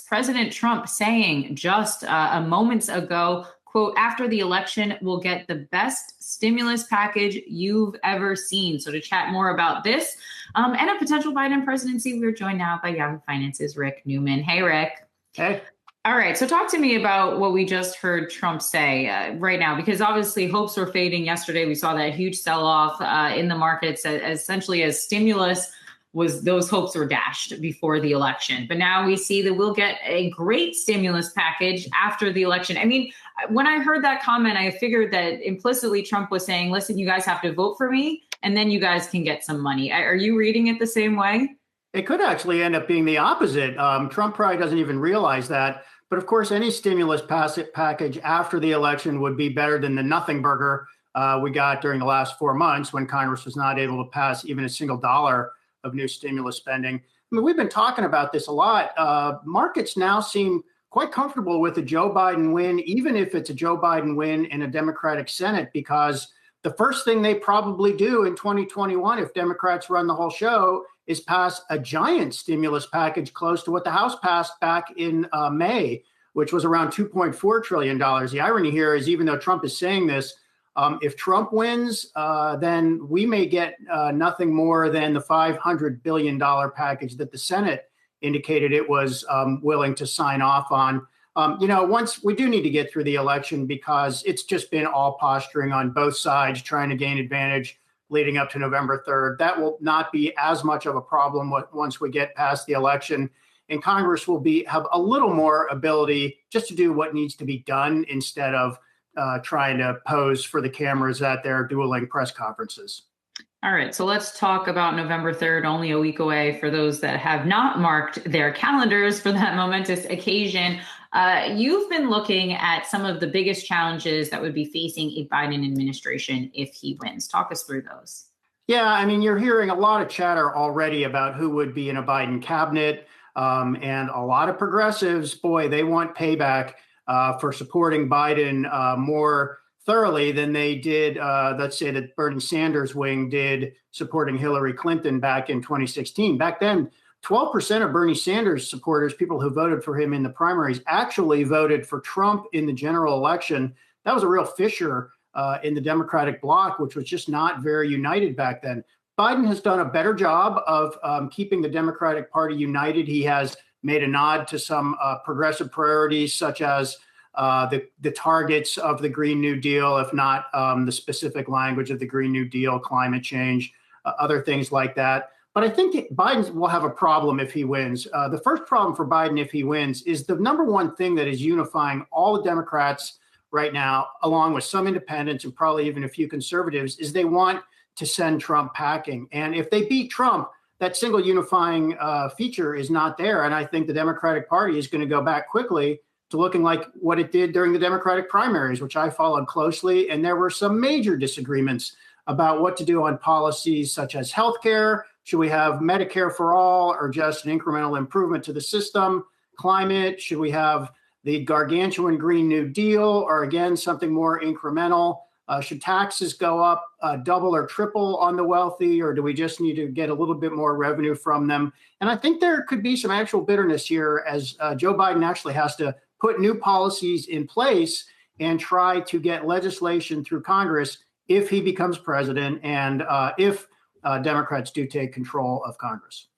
President Trump saying just moments ago, quote, after the election, we'll get the best stimulus package you've ever seen. So to chat more about this and a potential Biden presidency, we're joined now by Yahoo Finance's Rick Newman. Hey, Rick. Hey. All right. So talk to me about what we just heard Trump say right now, because obviously hopes were fading yesterday. We saw that huge sell-off in the markets essentially as stimulus those hopes were dashed before the election. But now we see that we'll get a great stimulus package after the election. I mean, when I heard that comment, I figured that implicitly Trump was saying, listen, you guys have to vote for me and then you guys can get some money. Are you reading it the same way? It could actually end up being the opposite. Trump probably doesn't even realize that. But of course, any stimulus package after the election would be better than the nothing burger we got during the last 4 months when Congress was not able to pass even a single dollar of new stimulus spending. I mean, we've been talking about this a lot. Markets now seem quite comfortable with a Joe Biden win, even if it's a Joe Biden win in a Democratic Senate, because the first thing they probably do in 2021, if Democrats run the whole show, is pass a giant stimulus package close to what the House passed back in May, which was around $2.4 trillion. The irony here is, even though Trump is saying this, if Trump wins, then we may get nothing more than the $500 billion package that the Senate indicated it was willing to sign off on. Once we do need to get through the election, because it's just been all posturing on both sides, trying to gain advantage leading up to November 3rd. That will not be as much of a problem once we get past the election. And Congress will have a little more ability just to do what needs to be done instead of trying to pose for the cameras at their dueling press conferences. All right, so let's talk about November 3rd, only a week away for those that have not marked their calendars for that momentous occasion. You've been looking at some of the biggest challenges that would be facing a Biden administration if he wins. Talk us through those. Yeah, I mean, you're hearing a lot of chatter already about who would be in a Biden cabinet. And a lot of progressives, boy, they want payback for supporting Biden more thoroughly than they did, let's say, that Bernie Sanders wing did supporting Hillary Clinton back in 2016. Back then, 12% of Bernie Sanders supporters, people who voted for him in the primaries, actually voted for Trump in the general election. That was a real fissure in the Democratic bloc, which was just not very united back then. Biden has done a better job of keeping the Democratic Party united. He has made a nod to some progressive priorities, such as the targets of the Green New Deal, if not the specific language of the Green New Deal, climate change, other things like that. But I think Biden will have a problem if he wins. The first problem for Biden if he wins is the number one thing that is unifying all the Democrats right now, along with some independents and probably even a few conservatives, is they want to send Trump packing. And if they beat Trump, that single unifying feature is not there. And I think the Democratic Party is going to go back quickly to looking like what it did during the Democratic primaries, which I followed closely. And there were some major disagreements about what to do on policies such as healthcare. Should we have Medicare for all or just an incremental improvement to the system? Climate, should we have the gargantuan Green New Deal or, again, something more incremental? Should taxes go up double or triple on the wealthy, or do we just need to get a little bit more revenue from them? And I think there could be some actual bitterness here as Joe Biden actually has to put new policies in place and try to get legislation through Congress if he becomes president and if Democrats do take control of Congress.